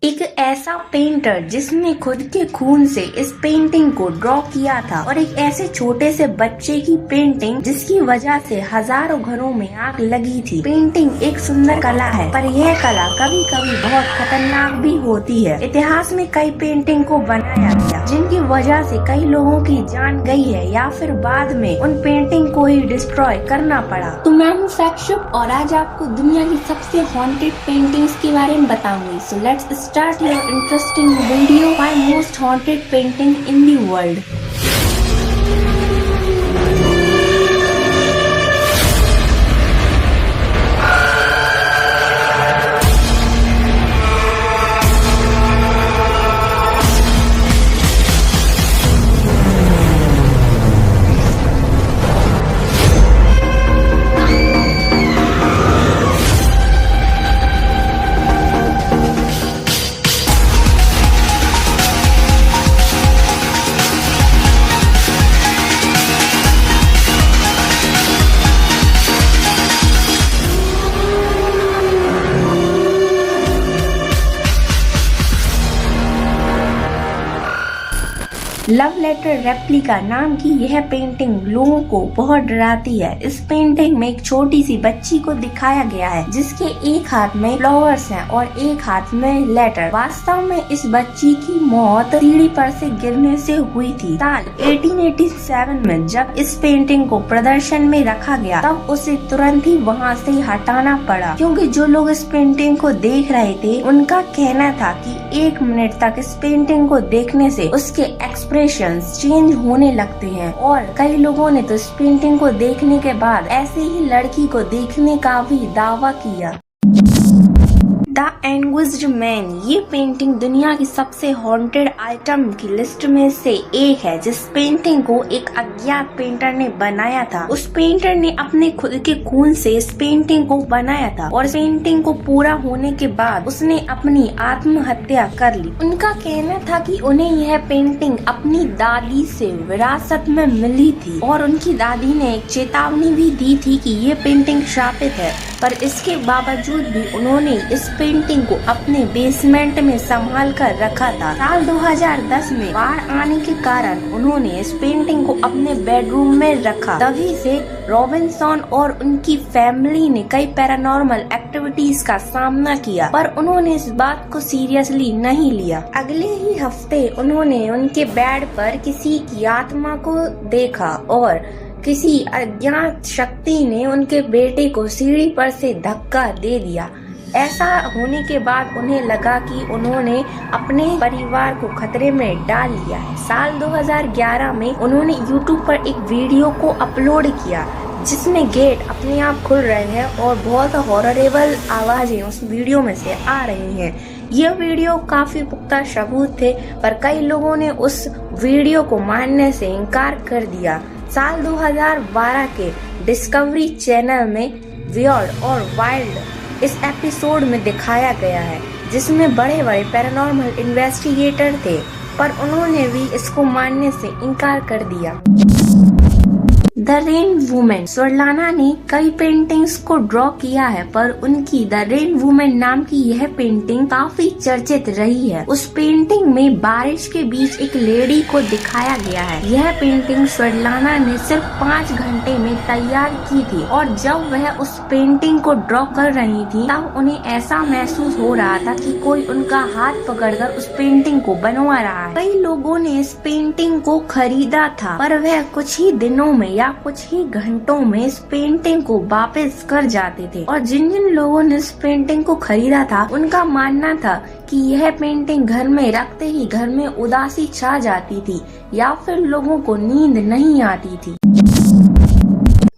एक ऐसा पेंटर जिसने खुद के खून से इस पेंटिंग को ड्रॉ किया था और एक ऐसे छोटे से बच्चे की पेंटिंग जिसकी वजह से हजारों घरों में आग लगी थी। पेंटिंग एक सुंदर कला है, पर यह कला कभी कभी बहुत खतरनाक भी होती है। इतिहास में कई पेंटिंग को बनाया गया जिनकी वजह से कई लोगों की जान गई है या फिर बाद में उन पेंटिंग को ही डिस्ट्रॉय करना पड़ा। तो मैं हूँ फैक्टशॉप और आज आपको दुनिया की सबसे हॉन्टेड पेंटिंग्स के बारे में बताऊंगी। So let's start your interesting video by most haunted painting in the world. Love letter replica नाम की यह पेंटिंग लोगों को बहुत डराती है। इस पेंटिंग में एक छोटी सी बच्ची को दिखाया गया है जिसके एक हाथ में फ्लावर्स हैं और एक हाथ में लेटर। वास्तव में इस बच्ची की मौत सीढ़ी पर से गिरने से हुई थी। साल 1887 में जब इस पेंटिंग को प्रदर्शन में रखा गया तब उसे तुरंत ही वहाँ से हटाना पड़ा, क्योंकि जो लोग इस पेंटिंग को देख रहे थे उनका कहना था कि 1 मिनट तक इस पेंटिंग को देखने से उसके एक्सप्रेशंस चेंज होने लगते हैं। और कई लोगों ने तो इस पेंटिंग को देखने के बाद ऐसे ही लड़की को देखने का भी दावा किया। द एंग्विज्ड मैन ये पेंटिंग दुनिया की सबसे हॉन्टेड आइटम की लिस्ट में से एक है। जिस पेंटिंग को एक अज्ञात पेंटर ने बनाया था, उस पेंटर ने अपने खुद के खून से इस पेंटिंग को बनाया था और पेंटिंग को पूरा होने के बाद उसने अपनी आत्महत्या कर ली। उनका कहना था कि उन्हें यह पेंटिंग अपनी दादी से विरासत में मिली थी और उनकी दादी ने एक चेतावनी भी दी थी कि ये पेंटिंग श्रापित है, पर इसके बावजूद भी उन्होंने इस पेंटिंग को अपने बेसमेंट में संभाल कर रखा था। साल 2010 में बाढ़ आने के कारण उन्होंने इस पेंटिंग को अपने बेडरूम में रखा। तभी से रॉबिन्सन और उनकी फैमिली ने कई पैरानॉर्मल एक्टिविटीज का सामना किया, पर उन्होंने इस बात को सीरियसली नहीं लिया। अगले ही हफ्ते उन्होंने उनके बेड पर किसी की आत्मा को देखा और किसी अज्ञात शक्ति ने उनके बेटे को सीढ़ी पर से धक्का दे दिया। ऐसा होने के बाद उन्हें लगा कि उन्होंने अपने परिवार को खतरे में डाल लिया है। साल 2011 में उन्होंने YouTube पर एक वीडियो को अपलोड किया जिसमें गेट अपने आप खुल रहे हैं और बहुत हॉररेबल आवाजें उस वीडियो में से आ रही हैं। यह वीडियो काफी पुख्ता सबूत थे, पर कई लोगों ने उस वीडियो को मानने से इनकार कर दिया। साल 2012 के डिस्कवरी चैनल में वियर्ड और वाइल्ड इस एपिसोड में दिखाया गया है, जिसमें बड़े बड़े पैरानॉर्मल इन्वेस्टिगेटर थे, पर उन्होंने भी इसको मानने से इनकार कर दिया। द रेन वुमेन स्वर्लाना ने कई पेंटिंग्स को ड्रॉ किया है, पर उनकी द रेन वुमेन नाम की यह पेंटिंग काफी चर्चित रही है। उस पेंटिंग में बारिश के बीच एक लेडी को दिखाया गया है। यह पेंटिंग स्वर्लाना ने सिर्फ 5 घंटे में तैयार की थी और जब वह उस पेंटिंग को ड्रॉ कर रही थी तब उन्हें ऐसा महसूस हो रहा था कि कोई उनका हाथ पकड़कर उस पेंटिंग को बनवा रहा है। कई लोगों ने इस पेंटिंग को खरीदा था, पर वह कुछ ही दिनों में या कुछ ही घंटों में इस पेंटिंग को वापस कर जाते थे। और जिन जिन लोगों ने इस पेंटिंग को खरीदा था उनका मानना था कि यह पेंटिंग घर में रखते ही घर में उदासी छा जाती थी या फिर लोगों को नींद नहीं आती थी।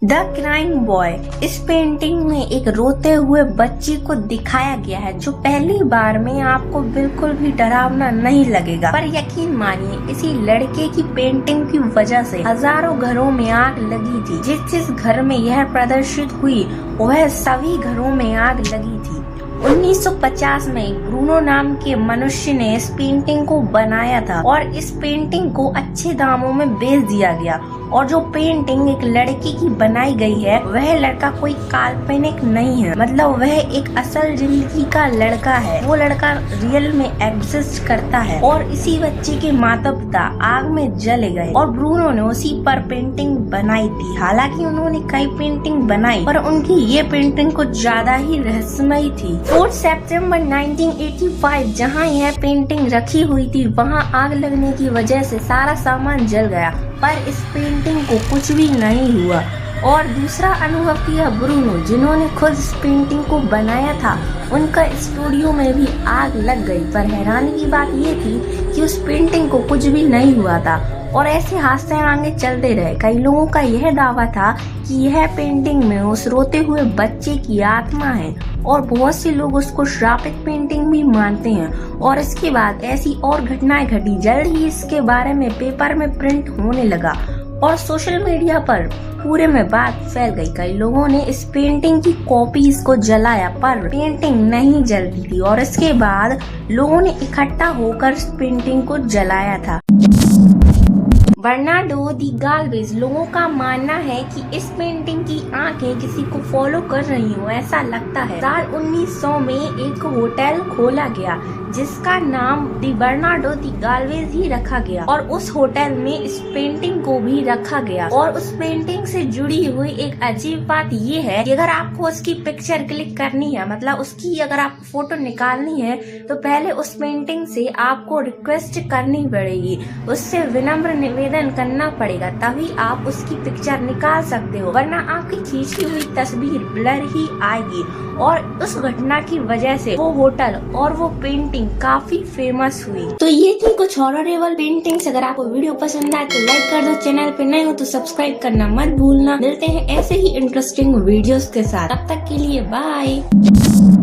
द क्राइंग बॉय इस पेंटिंग में एक रोते हुए बच्चे को दिखाया गया है जो पहली बार में आपको बिल्कुल भी डरावना नहीं लगेगा, पर यकीन मानिए इसी लड़के की पेंटिंग की वजह से हजारों घरों में आग लगी थी। जिस घर में यह प्रदर्शित हुई वह सभी घरों में आग लगी थी। 1950 में ब्रूनो नाम के मनुष्य ने इस पेंटिंग को बनाया था और इस पेंटिंग को अच्छे दामों में बेच दिया गया और जो पेंटिंग एक लड़की की बनाई गई है वह लड़का कोई काल्पनिक नहीं है, मतलब वह एक असल जिंदगी का लड़का है। वो लड़का रियल में एग्जिस्ट करता है और इसी बच्चे के माता पिता आग में जले गए और ब्रूनो ने उसी पर पेंटिंग बनाई थी। हालांकि उन्होंने कई पेंटिंग बनाई पर उनकी ये पेंटिंग कुछ ज्यादा ही रहस्यमयी थी। 4 सितंबर 1985 जहाँ यह पेंटिंग रखी हुई थी वहाँ आग लगने की वजह से सारा सामान जल गया, पर इस पेंटिंग को कुछ भी नहीं हुआ। और दूसरा अनुभव किया ब्रूनो, जिन्होंने खुद इस पेंटिंग को बनाया था। उनका स्टूडियो में भी आग लग गई, पर हैरानी की बात ये थी कि उस पेंटिंग को कुछ भी नहीं हुआ था और ऐसे हादसे आगे चलते रहे। कई लोगों का यह दावा था कि यह पेंटिंग में उस रोते हुए बच्चे की आत्मा है और बहुत से लोग उसको श्रापित पेंटिंग भी मानते हैं। और इसके बाद ऐसी और घटनाएं घटी। जल्द ही इसके बारे में पेपर में प्रिंट होने लगा और सोशल मीडिया पर पूरे में बात फैल गई। कई लोगों ने इस पेंटिंग की कॉपीज को जलाया पर पेंटिंग नहीं जलती थी और इसके बाद लोगों ने इकट्ठा होकर इस पेंटिंग को जलाया था। बर्नार्डो दी गाल्वेज, लोगों का मानना है कि इस पेंटिंग की आंखें किसी को फॉलो कर रही हो, ऐसा लगता है। साल 1900 में एक होटल खोला गया जिसका नाम दी बर्नार्डो दी गाल्वेज ही रखा गया और उस होटल में इस पेंटिंग को भी रखा गया। और उस पेंटिंग से जुड़ी हुई एक अजीब बात ये है कि अगर आपको उसकी पिक्चर क्लिक करनी है, मतलब उसकी अगर आपको फोटो निकालनी है, तो पहले उस पेंटिंग से आपको रिक्वेस्ट करनी पड़ेगी, उससे विनम्र निवेदन करना पड़ेगा, तभी आप उसकी पिक्चर निकाल सकते हो, वरना आपकी खींची हुई तस्वीर ब्लर ही आएगी। और उस घटना की वजह से वो होटल और वो पेंटिंग काफी फेमस हुई। तो ये थी कुछ हॉररेबल पेंटिंग्स। अगर आपको वीडियो पसंद आए तो लाइक कर दो, चैनल पे नए हो तो सब्सक्राइब करना मत भूलना। मिलते हैं ऐसे ही इंटरेस्टिंग वीडियोस के साथ, तब तक के लिए बाय।